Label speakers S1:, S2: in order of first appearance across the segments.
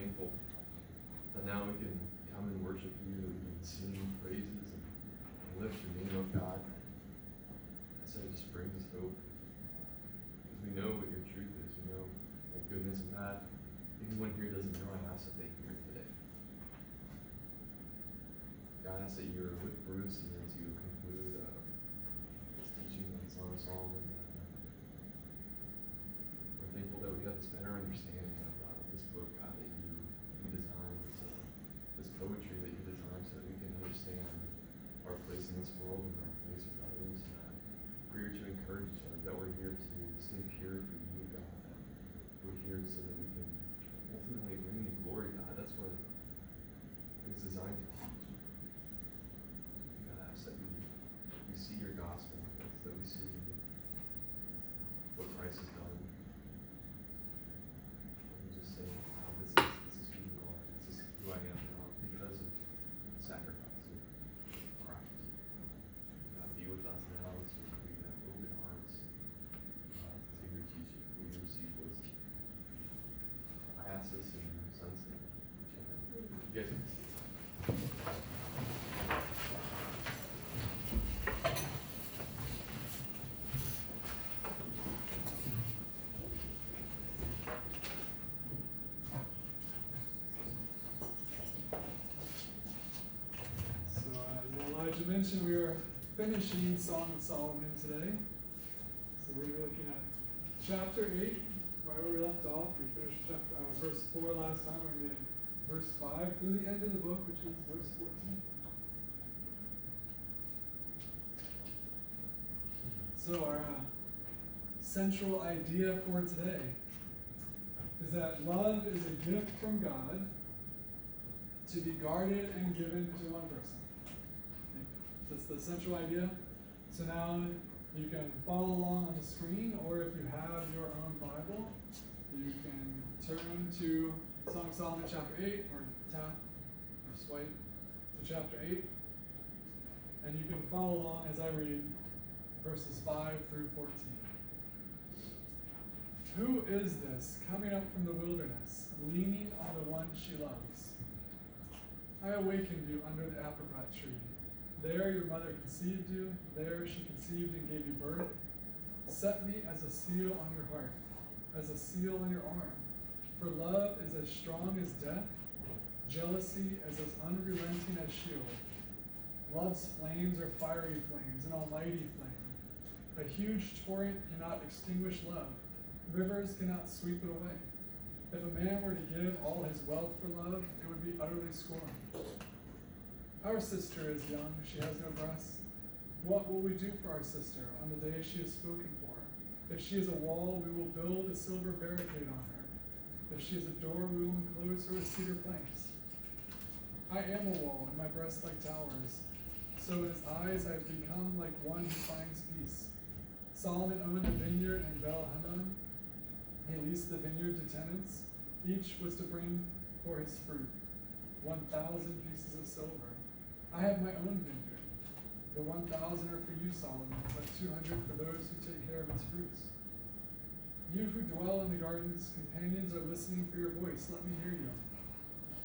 S1: thankful that now we can come and worship you, that we can sing praises and lift your name up, God. So it just brings us hope. Because we know what your truth is. We know what goodness and bad. Anyone here doesn't know, I ask that they hear today. God, I ask that you're with Bruce and as you conclude this teaching on Song of Solomon. We're thankful that we have this better understanding of this book, God, that you designed, this poetry that you designed so that we can understand our place in this world and our place with others. We're here to encourage each other, that we're here to stay pure for you, God, that we're here so that we can ultimately bring you glory, God. That's what it's designed to teach. God, I ask that we see your gospel, that we see what Christ has done. And we just say, wow, this is who you are. This is who I am now because of the sacrifice of Christ. God, be with us now as we have open hearts to your teaching. We receive wisdom. I ask this in your son's name. You guys can see.
S2: Elijah mentioned we are finishing Song of Solomon today. So we're looking at chapter 8, right where we left off. We finished verse 4 last time. We're going to be in verse 5 through the end of the book, which is verse 14. So our central idea for today is that love is a gift from God to be guarded and given to one person. That's the central idea. So now you can follow along on the screen, or if you have your own Bible, you can turn to Song of Solomon chapter 8, or tap or swipe to chapter 8, and you can follow along as I read verses 5 through 14. Who is this coming up from the wilderness, leaning on the one she loves? I awakened you under the apricot tree. There your mother conceived you, there she conceived and gave you birth. Set me as a seal on your heart, as a seal on your arm. For love is as strong as death, jealousy is as unrelenting as Sheol. Love's flames are fiery flames, an almighty flame. A huge torrent cannot extinguish love. Rivers cannot sweep it away. If a man were to give all his wealth for love, it would be utterly scorned. Our sister is young, she has no breasts. What will we do for our sister on the day she is spoken for? If she is a wall, we will build a silver barricade on her. If she is a door, we will enclose her with cedar planks. I am a wall, and my breasts like towers. So in his eyes I have become like one who finds peace. Solomon owned a vineyard in Bel-Hamon. He leased the vineyard to tenants. Each was to bring for his fruit 1,000 pieces of silver. I have my own vineyard. The 1,000 are for you, Solomon, but 200 for those who take care of its fruits. You who dwell in the garden's companions are listening for your voice. Let me hear you.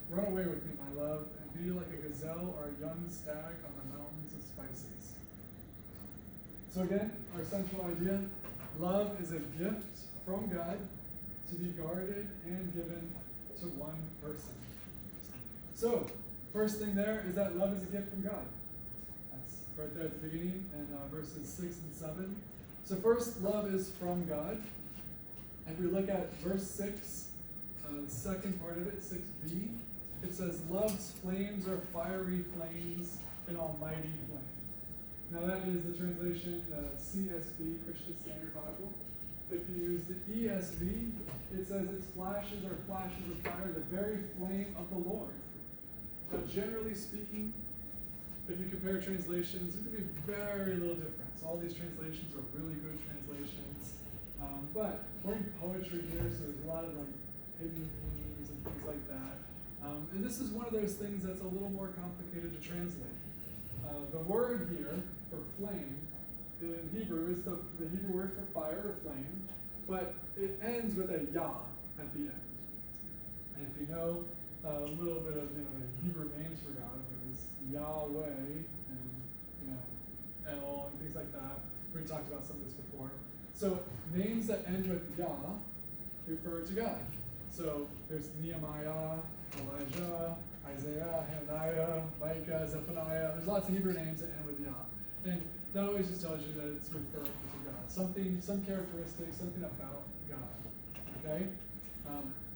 S2: Run away with me, my love, and be like a gazelle or a young stag on the mountains of spices. So again, our central idea, love is a gift from God to be guarded and given to one person. So, first thing there is that love is a gift from God. That's right there at the beginning in verses 6 and 7. So first, love is from God. If we look at verse 6, the second part of it, 6b, it says, love's flames are fiery flames, an almighty flame. Now that is the translation, CSB, Christian Standard Bible. If you use the ESV, it says its flashes are flashes of fire, the very flame of the Lord. Now, generally speaking, if you compare translations, it could be very little difference. All these translations are really good translations. But we're in poetry here, so there's a lot of like hidden meanings and things like that. And this is one of those things that's a little more complicated to translate. The word here for flame in Hebrew is the Hebrew word for fire or flame, but it ends with a yah at the end. And if you know a little bit of the Hebrew names for God, there's Yahweh and El and things like that. We talked about some of this before. So names that end with Yah refer to God. So there's Nehemiah, Elijah, Isaiah, Hananiah, Micah, Zephaniah. There's lots of Hebrew names that end with Yah. And that always just tells you that it's referring to God. Something, some characteristic, something about God. Okay?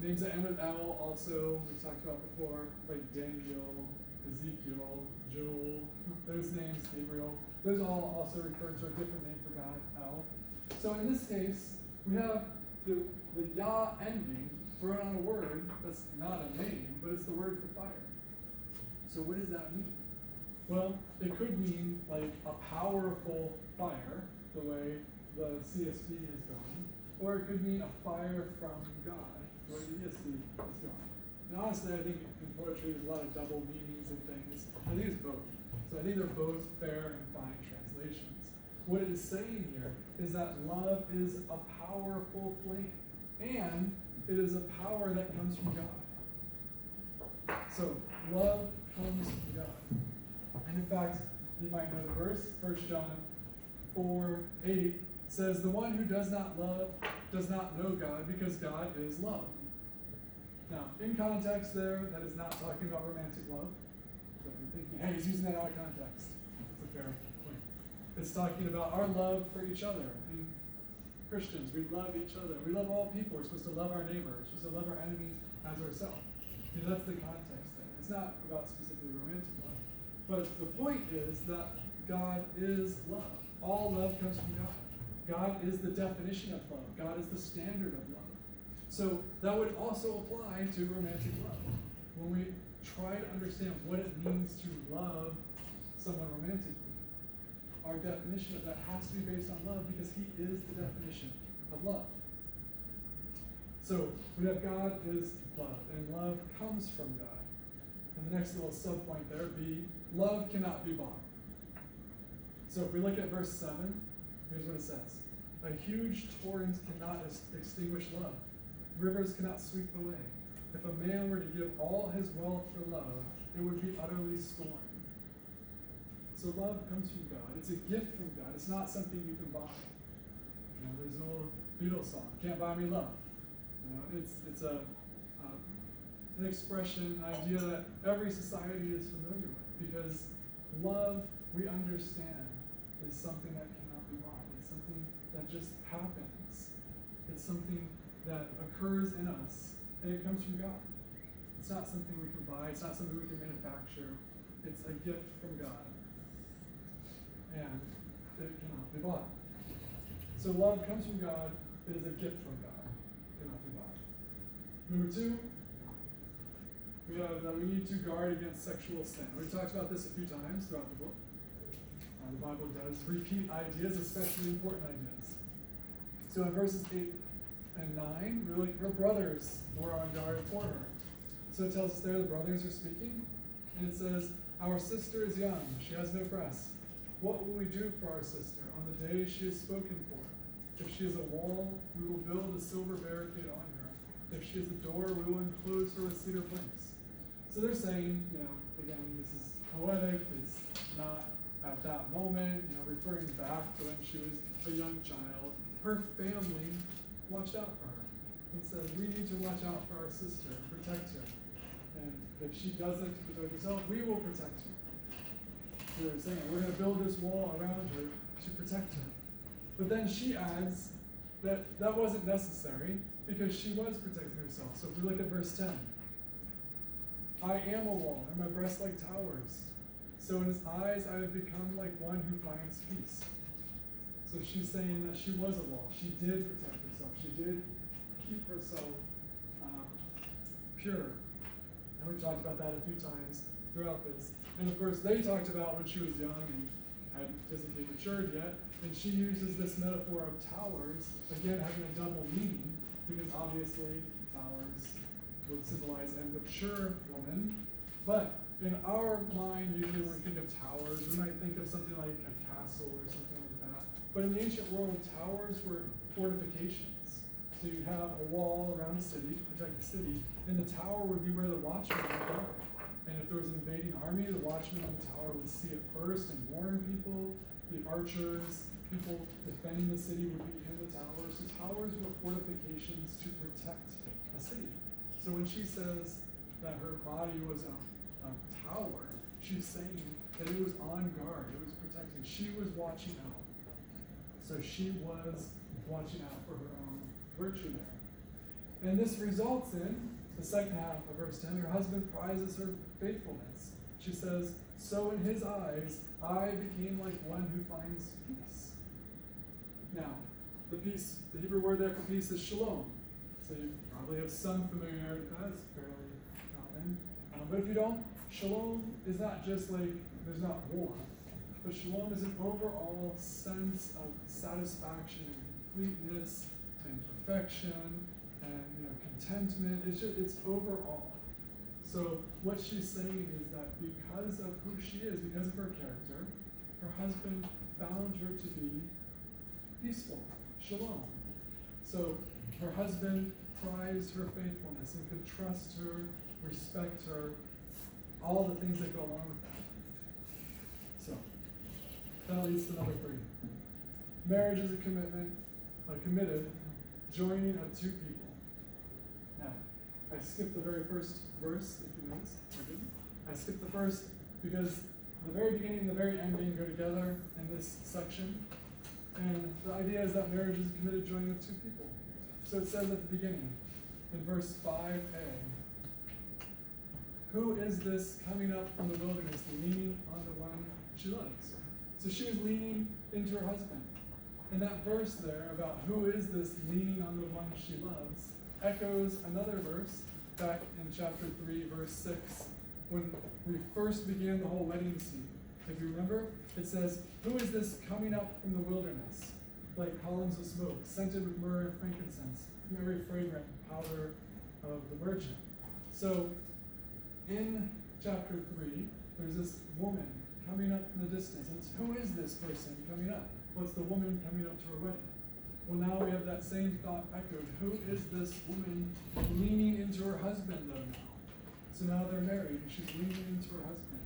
S2: Names that end with L also, we've talked about before, like Daniel, Ezekiel, Joel, those names, Gabriel, those all also refer to a different name for God, L. So in this case, we have the Yah ending thrown on a word that's not a name, but it's the word for fire. So what does that mean? Well, it could mean like a powerful fire, the way the CSB has gone, or it could mean a fire from God, the way the ESV has gone. And honestly, I think in poetry there's a lot of double meanings and things. I think it's both. So I think they're both fair and fine translations. What it is saying here is that love is a powerful flame, and it is a power that comes from God. So love comes from God. And in fact, you might know the verse, 1 John 4:8 says, "The one who does not love does not know God, because God is love." Now, in context there, that is not talking about romantic love. So if you're thinking, hey, he's using that out of context. That's a fair point. It's talking about our love for each other. I mean, Christians, we love each other. We love all people. We're supposed to love our neighbor. We're supposed to love our enemies as ourselves. That's the context there. It's not about specifically romantic love. But the point is that God is love. All love comes from God. God is the definition of love. God is the standard of love. So that would also apply to romantic love. When we try to understand what it means to love someone romantically, our definition of that has to be based on love, because he is the definition of love. So we have God is love, and love comes from God. And the next little sub-point there, B, love cannot be bought. So if we look at verse 7, here's what it says. A huge torrent cannot extinguish love. Rivers cannot sweep away. If a man were to give all his wealth for love, it would be utterly scorned. So love comes from God. It's a gift from God. It's not something you can buy. There's an old Beatles song, "Can't Buy Me Love." It's an expression, an idea that every society is familiar with, because love, we understand, is something that cannot be bought. It's something that just happens. It's something that occurs in us, and it comes from God. It's not something we can buy. It's not something we can manufacture. It's a gift from God, and it cannot be bought. So love comes from God. It is a gift from God. It cannot be bought. Number 2, we have that we need to guard against sexual sin. We've talked about this a few times throughout the book. The Bible does repeat ideas, especially important ideas. So in verses 8 and 9, really, her brothers were on guard for her. So it tells us there the brothers are speaking, and it says, "Our sister is young, she has no breast. What will we do for our sister on the day she is spoken for? If she is a wall, we will build a silver barricade on her. If she is a door, we will enclose her with cedar planks." So they're saying, again, this is poetic, it's not at that moment, referring back to when she was a young child. Her family watched out for her and said, we need to watch out for our sister and protect her. And if she doesn't protect herself, we will protect her. So they're saying, we're going to build this wall around her to protect her. But then she adds that that wasn't necessary, because she was protecting herself. So if we look at verse 10, "I am a wall, and my breasts like towers. So in his eyes I have become like one who finds peace." So she's saying that she was a wall. She did protect herself. She did keep herself pure. And we've talked about that a few times throughout this. And of course, they talked about when she was young and hadn't physically matured yet. And she uses this metaphor of towers, again having a double meaning, because obviously towers would symbolize a mature woman. But in our mind, usually when we think of towers, we might think of something like a castle or something like that. But in the ancient world, towers were fortifications. So you'd have a wall around the city to protect the city, and the tower would be where the watchman would go. And if there was an invading army, the watchman on the tower would see it first and warn people. The archers, people defending the city would be in the towers. So towers were fortifications to protect a city. So when she says that her body was a tower, she's saying that it was on guard, it was protecting. She was watching out. So she was watching out for her own virtue there. And this results in the second half of verse 10, her husband prizes her faithfulness. She says, so in his eyes, I became like one who finds peace. Now, the Hebrew word there for peace is shalom. So you probably have some familiarity with that, it's fairly common. But if you don't, shalom is not just like, there's not war. But shalom is an overall sense of satisfaction and completeness and perfection and contentment. It's overall. So what she's saying is that because of who she is, because of her character, her husband found her to be peaceful, shalom. So her husband prized her faithfulness and could trust her, respect her, all the things that go along with that. So that leads to number 3. Marriage is a commitment, a committed joining of two people. Now, I skipped the very first verse, if you notice. I skipped the first because the very beginning and the very ending go together in this section. And the idea is that marriage is a committed joining of two people. So it says at the beginning, in verse 5a, who is this coming up from the wilderness, leaning on the one she loves? So she was leaning into her husband. And that verse there about who is this leaning on the one she loves echoes another verse back in chapter 3, verse 6, when we first began the whole wedding scene. If you remember, it says, who is this coming up from the wilderness, like columns of smoke, scented with myrrh and frankincense, very fragrant powder of the merchant. So in chapter 3, there's this woman coming up from the distance. It's who is this person coming up? Well, it's the woman coming up to her wedding. Well, now we have that same thought echoed. Who is this woman leaning into her husband, though, now? So now they're married, and she's leaning into her husband.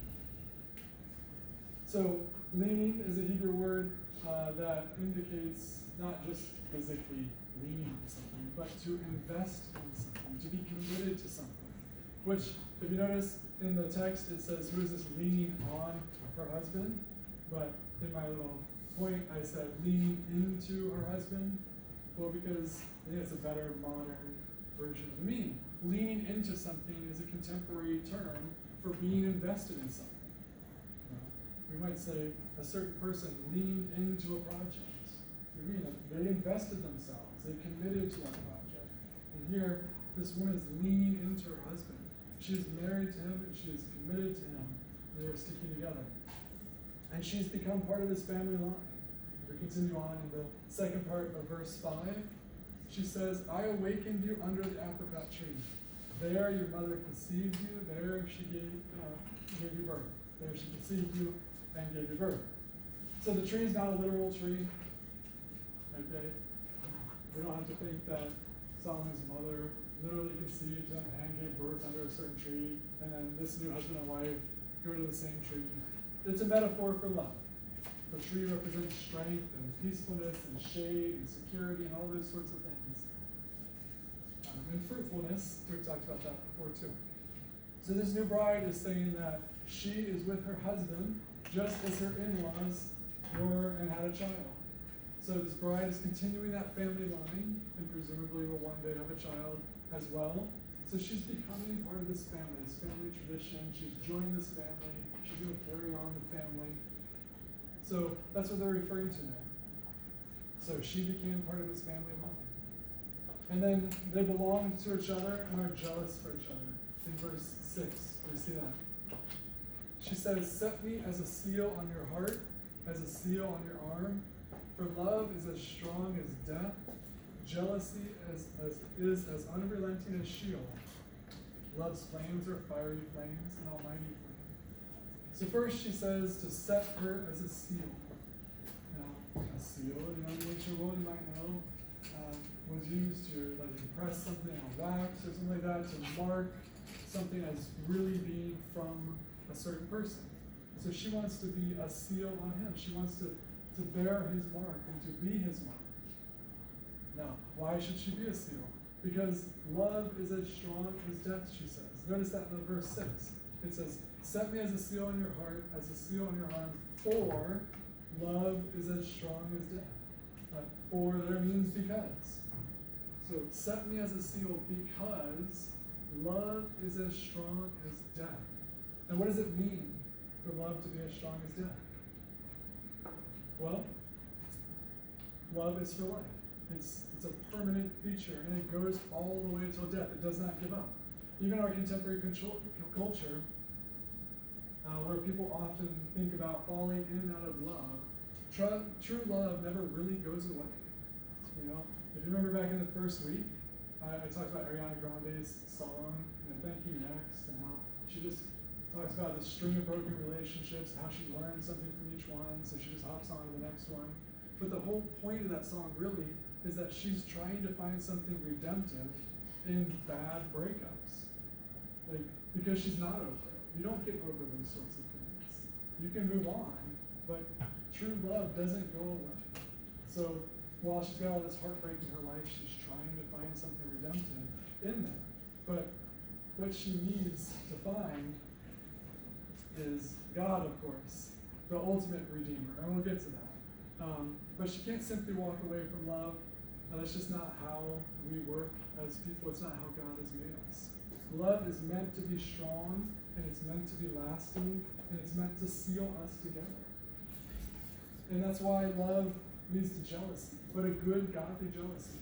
S2: So, leaning is a Hebrew word that indicates not just physically leaning to something, but to invest in something, to be committed to something. Which, if you notice in the text, it says, who is this leaning on her husband? But in my little point, I said leaning into her husband. Well, because I think it's a better modern version of the meaning. Leaning into something is a contemporary term for being invested in something. We might say a certain person leaned into a project. You mean they invested themselves, they committed to that project. And here, this woman is leaning into her husband. She is married to him, and she is committed to him. They are sticking together. And she's become part of his family line. We continue on in the second part of verse 5. She says, I awakened you under the apricot tree. There your mother conceived you. There she gave you birth. There she conceived you and gave you birth. So the tree is not a literal tree. Okay? We don't have to think that Solomon's mother literally conceived him and gave birth under a certain tree, and then this new husband and wife go to the same tree. It's a metaphor for love. The tree represents strength and peacefulness and shade and security and all those sorts of things. And fruitfulness, we've talked about that before too. So this new bride is saying that she is with her husband just as her in-laws were and had a child. So this bride is continuing that family line and presumably will one day have a child as well. So she's becoming part of this family tradition. She's joined this family. She's going to carry on the family. So that's what they're referring to there. So she became part of his family line. And then they belong to each other and are jealous for each other. In verse 6, we see that. She says, set me as a seal on your heart, as a seal on your arm. For love is as strong as death. Jealousy is as unrelenting as Sheol. Love's flames are fiery flames and almighty flames. So first she says to set her as a seal. Now, a seal, in the ancient world you might know, was used to like impress something on wax or something like that, to mark something as really being from a certain person. So she wants to be a seal on him. She wants to bear his mark and to be his mark. Now, why should she be a seal? Because love is as strong as death, she says. Notice that in verse 6. It says, set me as a seal on your heart, as a seal on your arm, for love is as strong as death. For there means because. So set me as a seal because love is as strong as death. And what does it mean for love to be as strong as death? Well, love is for life. It's a permanent feature, and it goes all the way until death. It does not give up. Even our contemporary culture, where people often think about falling in and out of love, true love never really goes away. You know, if you remember back in the first week, I talked about Ariana Grande's song, Thank You Next, and how she just talks about this string of broken relationships, and how she learned something from each one, so she just hops on to the next one. But the whole point of that song really is that she's trying to find something redemptive in bad breakups. Like, because she's not over it. You don't get over those sorts of things. You can move on, but true love doesn't go away. So while she's got all this heartbreak in her life, she's trying to find something redemptive in there. But what she needs to find is God, of course, the ultimate redeemer, and we'll get to that. But she can't simply walk away from love. That's just not how we work as people. It's not how God has made us. Love is meant to be strong, and it's meant to be lasting, and it's meant to seal us together. And that's why love leads to jealousy, but a good, godly jealousy.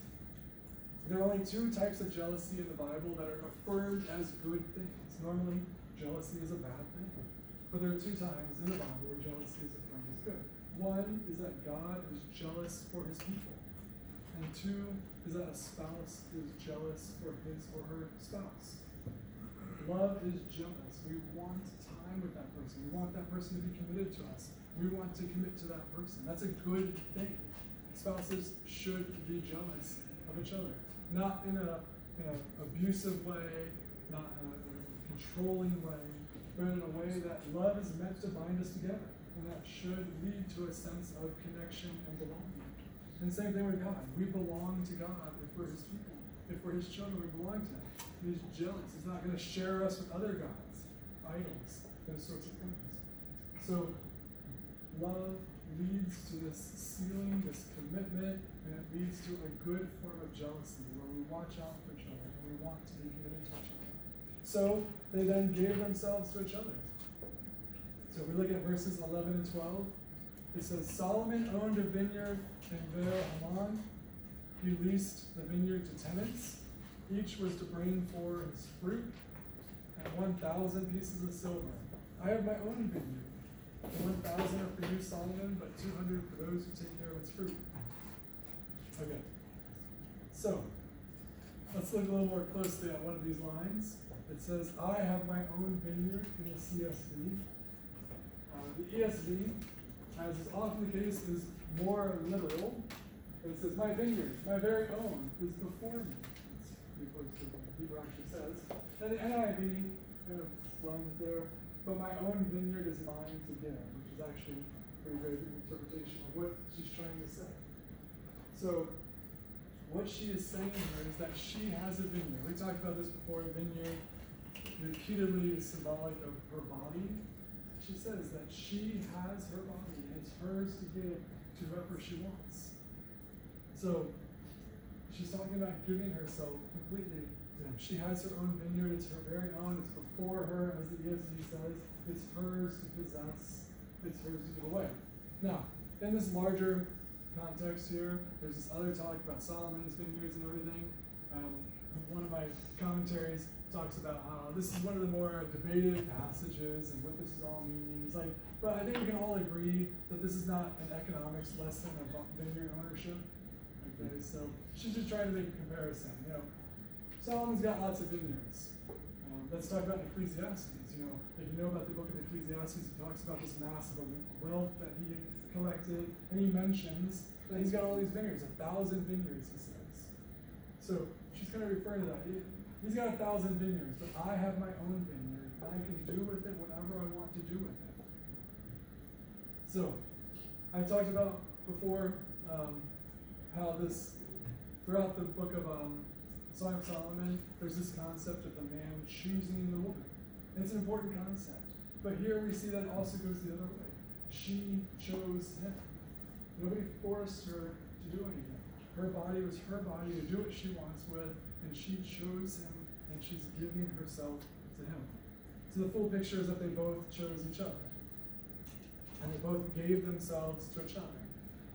S2: There are only two types of jealousy in the Bible that are affirmed as good things. Normally, jealousy is a bad thing. But there are two times in the Bible where jealousy is affirmed as good. One is that God is jealous for his people. And two is that a spouse is jealous for his or her spouse. Love is jealous. We want time with that person. We want that person to be committed to us. We want to commit to that person. That's a good thing. Spouses should be jealous of each other. Not in an abusive way, not in a controlling way, but in a way that love is meant to bind us together. And that should lead to a sense of connection and belonging. And same thing with God. We belong to God if we're his people. If we're his children, we belong to him. He's jealous. He's not going to share us with other gods, idols, those sorts of things. So love leads to this sealing, this commitment, and it leads to a good form of jealousy where we watch out for each other and we want to be committed to each other. So they then gave themselves to each other. So if we look at verses 11 and 12, it says, Solomon owned a vineyard in Baal-Hamon. He leased the vineyard to tenants. Each was to bring for his fruit and 1,000 pieces of silver. I have my own vineyard. The 1,000 are for you, Solomon, but 200 for those who take care of its fruit. Okay. So, let's look a little more closely at one of these lines. It says, I have my own vineyard in the CSV. The ESV, as is often the case, is more literal. It says, my vineyard, my very own, is before me. That's what the Hebrew actually says. And the NIV kind of slums there, but my own vineyard is mine to give, which is actually a pretty good interpretation of what she's trying to say. So, what she is saying here is that she has a vineyard. We talked about this before. A vineyard repeatedly is symbolic of her body. She says that she has her body, and it's hers to give to whoever she wants. So, she's talking about giving herself completely to him. She has her own vineyard. It's her very own. It's before her, as the ESV says. It's hers to possess. It's hers to give away. Now, in this larger context here, there's this other talk about Solomon's vineyards and everything. One of my commentaries talks about how this is one of the more debated passages and what this is all means. But I think we can all agree that this is not an economics lesson about vineyard ownership. Okay, so she's just trying to make a comparison. Solomon's got lots of vineyards. Let's talk about Ecclesiastes. If you know about the book of Ecclesiastes, it talks about this massive wealth that he collected, and he mentions that he's got all these vineyards, 1,000 vineyards, he says. So she's kind of referring to that. He's got 1,000 vineyards, but I have my own vineyard. I can do with it whatever I want to do with it. So, I've talked about before how this, throughout the book of Song of Solomon, there's this concept of the man choosing the woman. And it's an important concept. But here we see that it also goes the other way. She chose him. Nobody forced her to do anything. Her body was her body to do what she wants with, and she chose him, and she's giving herself to him. So the full picture is that they both chose each other. And they both gave themselves to each other.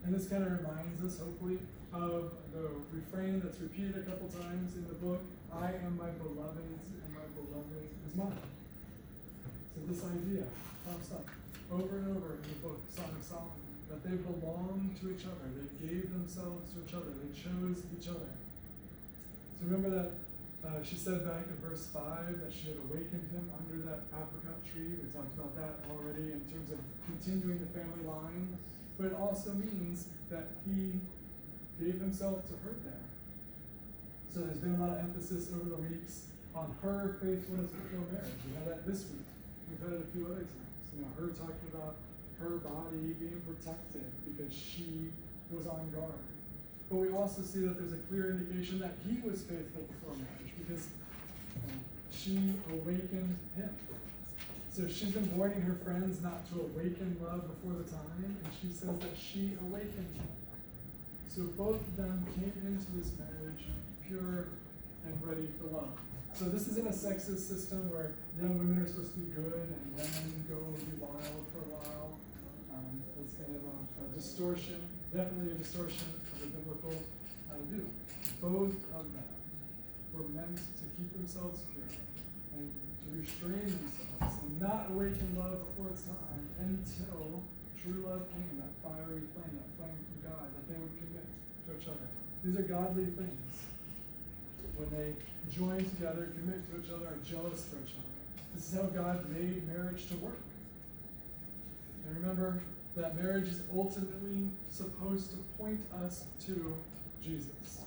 S2: And this kind of reminds us, hopefully, of the refrain that's repeated a couple times in the book, I am my beloved's, and my beloved is mine. So this idea pops up over and over in the book, Song of Solomon, that they belong to each other. They gave themselves to each other. They chose each other. So remember that she said back in verse 5 that she had awakened him under that apricot tree. We talked about that already in terms of continuing the family line. But it also means that he gave himself to her there. So there's been a lot of emphasis over the weeks on her faithfulness before marriage. We had that this week. We've had it a few other times. Her talking about her body being protected because she was on guard. But we also see that there's a clear indication that he was faithful before marriage because she awakened him. So she's been warning her friends not to awaken love before the time, and she says that she awakened him. So both of them came into this marriage pure and ready for love. So this isn't a sexist system where young women are supposed to be good and men go be wild for a while. It's kind of a distortion, definitely a distortion of the biblical view. Both of them were meant to keep themselves pure and to restrain themselves and not awaken love before its time until true love came, that fiery flame, that flame from God, that they would commit to each other. These are godly things. When they join together, commit to each other, are jealous for each other. This is how God made marriage to work. And remember that marriage is ultimately supposed to point us to Jesus.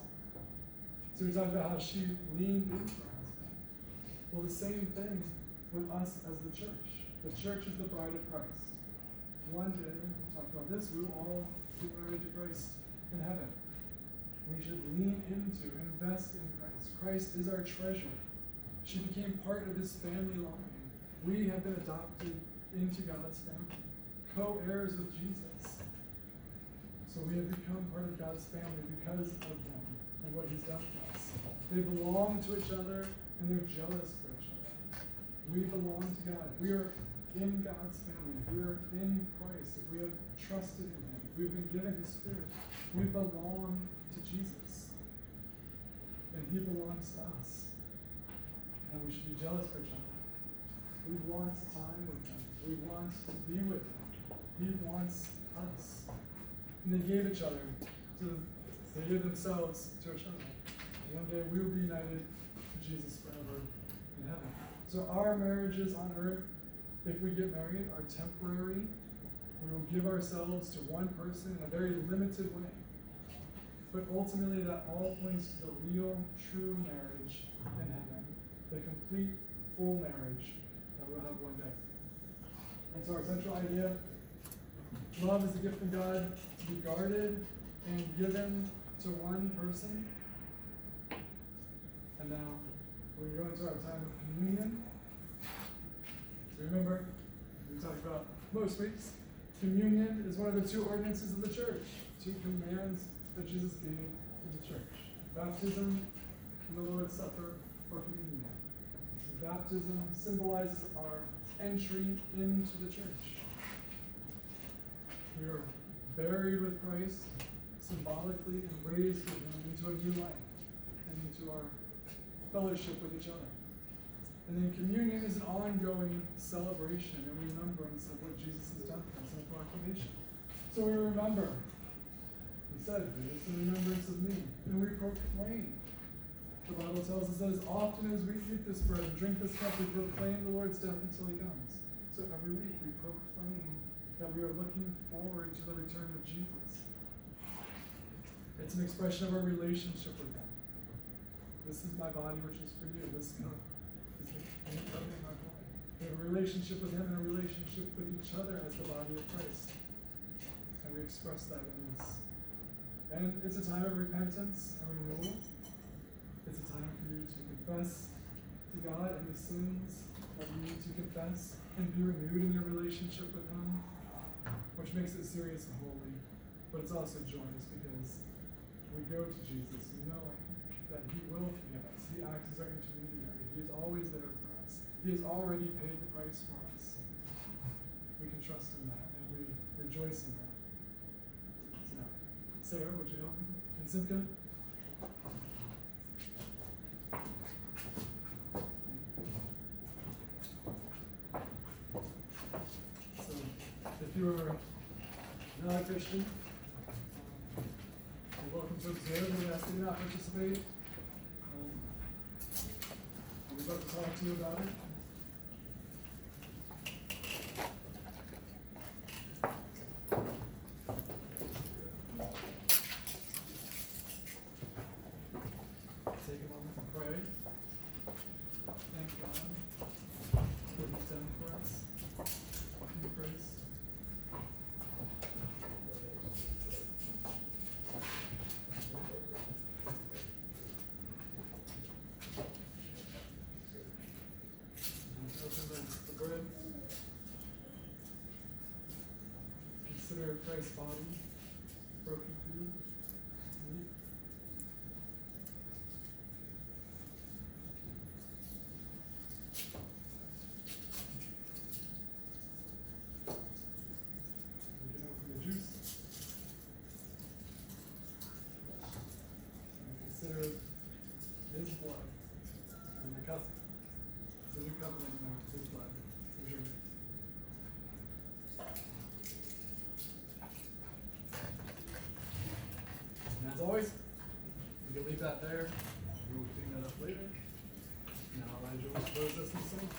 S2: So we talked about how she leaned into her husband. Well, the same thing with us as the church. The church is the bride of Christ. One day, we'll talk about this, we will all be married to Christ in heaven. We should lean into, invest in Christ. Christ is our treasure. She became part of his family line. We have been adopted into God's family, co-heirs with Jesus. So we have become part of God's family because of him and what he's done for us. They belong to each other and they're jealous for each other. We belong to God. We are in God's family. We are in Christ. If we have trusted in him, if we've been given his Spirit, we belong to Jesus. And he belongs to us. And we should be jealous for each other. We want time with him. We want to be with him. He wants us. And they gave each other they gave themselves to each other. And one day we will be united to Jesus forever in heaven. So our marriages on earth, if we get married, are temporary. We will give ourselves to one person in a very limited way. But ultimately that all points to the real, true marriage in heaven. The complete, full marriage that we'll have one day. And so our central idea, love is a gift from God to be guarded and given to one person. And now we go into our time of communion. So remember, we talked about most weeks, communion is one of the two ordinances of the church, two commands that Jesus gave to the church. Baptism and the Lord's Supper or communion. So baptism symbolizes our entry into the church. We are buried with Christ symbolically and raised with him into a new life and into our fellowship with each other. And then communion is an ongoing celebration and remembrance of what Jesus has done for us in a proclamation. So we remember. He said, "Do this in remembrance of me." And we proclaim. The Bible tells us that as often as we eat this bread and drink this cup, we proclaim the Lord's death until he comes. So every week we proclaim that we are looking forward to the return of Jesus. It's an expression of our relationship with him. This is my body which is for you. This cup is the new covenant in my blood. We have a relationship with him and a relationship with each other as the body of Christ. And we express that in this. And it's a time of repentance and renewal. It's a time for you to confess to God any sins that you need to confess and be renewed in your relationship with him, which makes it serious and holy. But it's also joyous because we go to Jesus knowing that he will forgive us. He acts as our intermediary. He is always there for us. He has already paid the price for us. We can trust in that and we rejoice in that. So, Sarah, would you help me? And Simka? So, if you are not a Christian, you're welcome to observe. We ask that you not participate. We'd love to talk to you about it. Take a moment to pray. Thank God for what he's done for us in Christ. Open the bread. Consider Christ's body broken for you. Eat. We can open the juice. And consider his blood in the cup. The new covenant now, his blood. We drink it. And as always, we can leave that there. We will clean that up later. Now Elijah will close us in song.